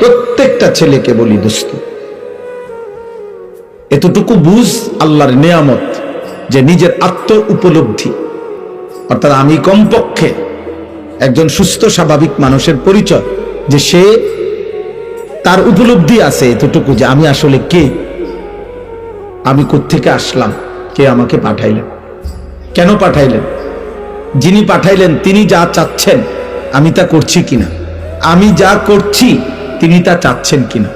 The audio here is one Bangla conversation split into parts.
প্রত্যেকটা ছেলেকে বলি, দোস্ত এতটুকু বুঝ আল্লাহর নেয়ামত যে নিজের আত্ম উপলব্ধি, অর্থাৎ আমি কমপক্ষে একজন সুস্থ স্বাভাবিক মানুষের পরিচয় যে সে তার উপলব্ধি আছে এতটুকু যে আমি আসলে কে, আমি কোত্থেকে আসলাম, কে আমাকে পাঠাইলেন, কেন পাঠাইলেন, যিনি পাঠাইলেন তিনি যা চাচ্ছেন আমি তা করছি কিনা, আমি যা করছি তিনি তা চাচ্ছেন কিনা।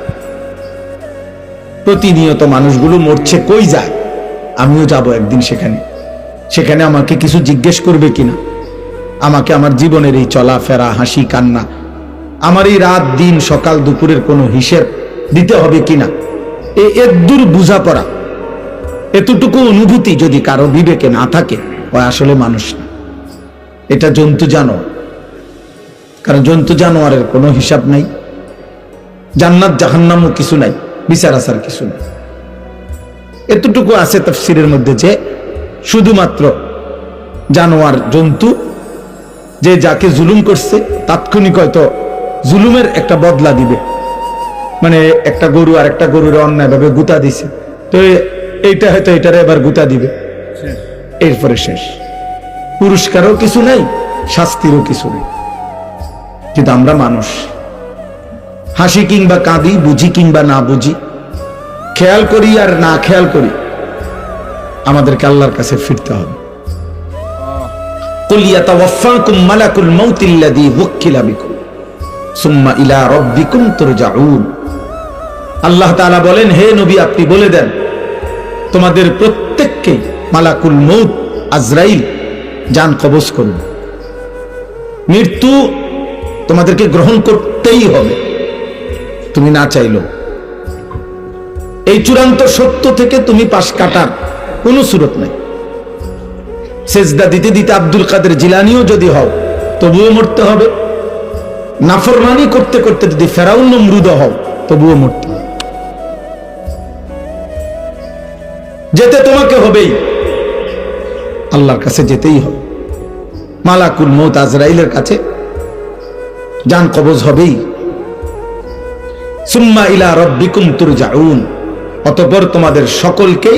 প্রতিনিয়ত মানুষগুলো মরছে, কই যায়, আমিও যাব একদিন সেখানে, সেখানে আমাকে কিছু জিজ্ঞেস করবে কিনা, আমাকে আমার জীবনের এই চলাফেরা, হাসি কান্না, আমার এই রাত দিন সকাল দুপুরের কোনো হিসেব দিতে হবে কিনা। এর দূর বোঝাপড়া, এতটুকু অনুভূতি যদি কারো বিবেকে না থাকে, ও আসলে মানুষ না, এটা জন্তু জানোয়ার। কারণ জন্তু জানোয়ারের কোনো হিসাব নাই, জান্নাত জাহান্নামও কিছু নাই, বিচার আচার কিছু নাই। এতটুকু আছে তাফসীরের মধ্যে যে শুধুমাত্র জানোয়ার জন্তু যে যাকে জুলুম করছে তাৎক্ষণিক হয়তো জুলুমের একটা বদলা দিবে, মানে একটা গরু আর একটা গরুর অন্যায় ভাবে গুতা দিছে, তো এইটা হয়তো এটারে এবার গুতা দিবে, এরপরে শেষ। পুরস্কারও কিছু নাই, শাস্তিরও কিছু নেই। কিন্তু আমরা মানুষ, হাসি কিংবা কাঁদি, বুঝি কিংবা না বুঝি, খেয়াল করি আর না খেয়াল করি, আমাদেরকে আল্লাহর কাছে ফিরতে হবে। কুল ইয়াতাওয়াফাকুম মালাকুল মাউতিল্লাযী ওয়াক্কিলা বিকুম সুম্মা ইলা রাব্বিকুম তুরজাউন। আল্লাহ তাআলা বলেন, হে নবী আপনি বলে দেন তোমাদের প্রত্যেককে মালাকুল মউত আজরাইল জান কবজ করুন, মৃত্যু তোমাদেরকে গ্রহণ করতেই হবে, তুমি না চাইলো। এই চূড়ান্ত সত্য থেকে তুমি পাশ কাটার কোনো সুরত নাই। সেজদা দিতে দিতে আব্দুল কাদের জিলানিও যদি হও তবুও মরতে হবে, নাফরমানি করতে করতে যদি ফেরাউন নমরুদ হও তবুও মরতে হবে। যেতে তোমাকে হবেই, আল্লাহর কাছে যেতেই হবে, মালাকুল মউত আজরাইলের কাছে জান কবজ হবেই। সুম্মা ইলা রাব্বিকুম তুরজাউন, অতঃপর তোমাদের সকলকে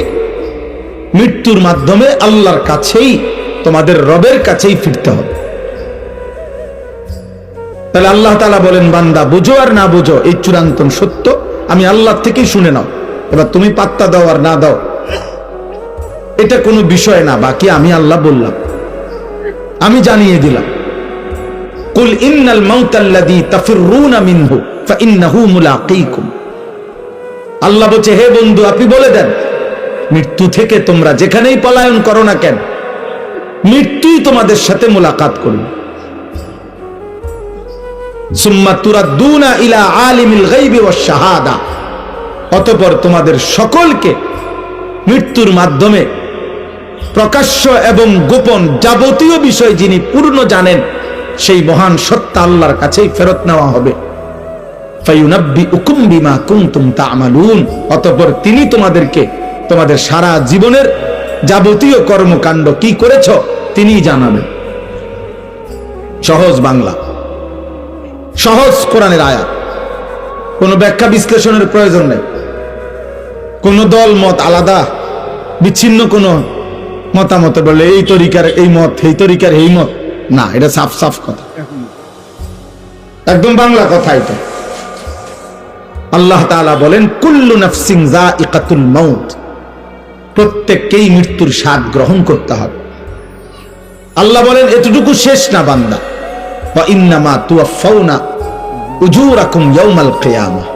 মৃত্যুর মাধ্যমে আল্লাহর কাছেই, তোমাদের রবের কাছেই ফিরতে হবে। তাহলে আল্লাহ তাআলা বলেন, বান্দা বুঝো আর না বুঝো এই চূড়ান্ত সত্য আমি আল্লাহ থেকেই শুনে নাও, এবার তুমি পাত্তা দাও আর না দাও এটা কোনো বিষয় না, বাকি আমি আল্লাহ বললাম, আমি জানিয়ে দিলাম। কুল ইন্নাল মাউতাল্লাযী তাফিররুনা মিনহু ফাইন্নাহু মুলাকীকুম। আল্লাহ বলছে, হে বন্ধু আপনি বলে দেন মৃত্যু থেকে তোমরা যেখানেই পলায়ন করো না কেন, মৃত্যুই তোমাদের সাথে মোলাকাত করবে। সুম্মা তুরাদ্দুনা ইলা আলিমিল গায়বি ওয়াশ শাহাদা, অতঃপর তোমাদের সকলকে মৃত্যুর মাধ্যমে প্রকাশ্য এবং গোপন যাবতীয় বিষয় যিনি পূর্ণ জানেন সেই মহান সত্তা আল্লাহর কাছেই ফেরত নেওয়া হবে। ফায়ুনাব্বিউকুম বিমা কুনতুম তা'মালুন, অতঃপর তিনি তোমাদেরকে তোমাদের সারা জীবনের যাবতীয় কর্মকাণ্ড কি করেছো তিনিই জানাবেন। সহজ বাংলা, সহজ কোরআনের আয়াত, কোনো ব্যাখ্যা বিশ্লেষণের প্রয়োজন নেই, কোনো দল মত আলাদা বিচ্ছিন্ন কোনো মতামত বলে এই তরিকার এই মত, এই তরিকার এই মত, না, এটা সাফ সাফ কথা, একদম বাংলা কথা এটা। আল্লাহ তাআলা বলেন, কুল্লু নাফসিন যায়িকাতুল মাউত, প্রত্যেককেই মৃত্যুর স্বাদ গ্রহণ করতে হবে। আল্লাহ বলেন এতটুকু শেষ না বান্দা, ওয়া ইন্নামা তুওয়াফাউনা উজুরাকুম ইয়াউমাল কিয়ামাহ,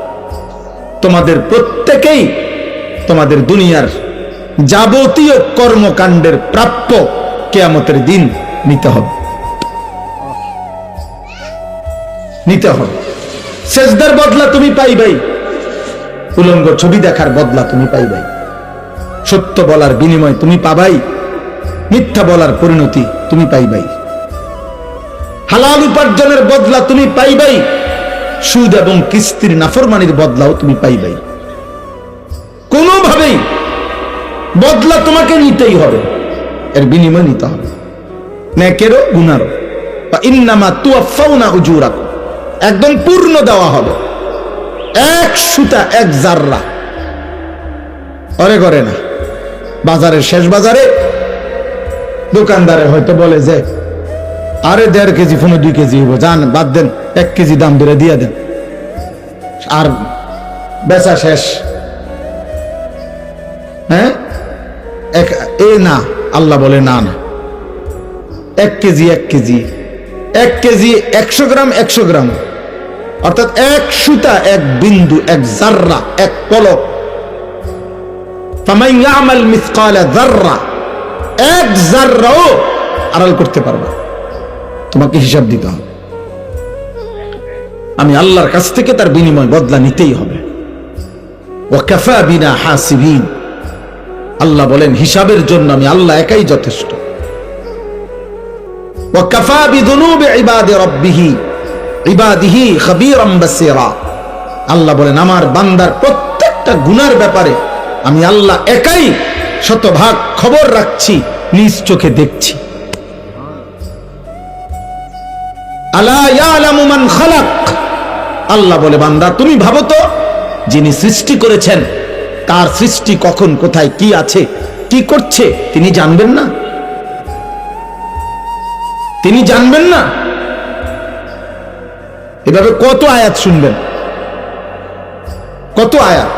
তোমাদের প্রত্যেকেই তোমাদের দুনিয়ার যাবতীয় কর্মকাণ্ডের প্রাপ্য কিয়ামতের দিন নিতে হবে, নিতে হবে। সেজদার বদলা তুমি পাইবাই, উলঙ্গ ছবি দেখার বদলা তুমি পাইবাই, সত্য বলার বিনিময় তুমি পাবাই, মিথ্যা বলার পরিণতি তুমি পাইবাই, হালাল উপার্জনের বদলা তুমি পাইবাই, সুদ এবং কিস্তির নাফরমানির বদলাও তুমি পাইবাই। কোনোভাবেই বদলা তোমাকে নিতেই হবে, এর বিনিময় নিতে হবে, নেকেরও গুনারও। ইন্নামা তুওয়াফাউনা উজুরাকুম, একদম পূর্ণ দেওয়া হবে। এক সুতা, এক জাররা ওরে করে না। বাজারের শেষ বাজারে দোকানদারে হয়তো বলে যে আরে 1.5 কেজি 2 কেজি হইব, যান বাদ দেন, 1 কেজি দাম ধরে দিয়ে দেন, আর বেচা শেষ। হ্যাঁ, না, আল্লাহ বলে না না, 1 কেজি 1 কেজি 1 কেজি 100 গ্রাম 100 গ্রাম, অর্থাৎ এক সুতা, এক বিন্দু, এক জাররা, এক পলক। ফামান ইয়ামাল মিসকালা যাররা, এক জাররাও আড়াল করতে পারবে, তোমাকে হিসাব দিতে হবে। আমি আল্লাহর কাছ থেকে তার বিনিময় বদলা নিতেই হবে। ওয়া কাফা বিনা হাসিবিন, আল্লাহ বলেন হিসাবের জন্য আমি আল্লাহ একাই যথেষ্ট। ওয়া কাফা বিযুনুবি ইবাদিহি খাবীরাম বাসীরা, আল্লাহ বলেন আমার বান্দার প্রত্যেকটা গুনার ব্যাপারে আমি আল্লাহ একাই শতভাগ খবর রাখছি, নিজ চোখে দেখছি। আলা ইয়ালামু মান খালাক, আল্লাহ বলে বান্দা তুমি ভাবো তো, যিনি সৃষ্টি করেছেন তার সৃষ্টি কখন কোথায় কি আছে কি করছে তিনি জানবেন না? তিনি জানবেন না? এভাবে কত আয়াত শুনবেন, কত আয়াত।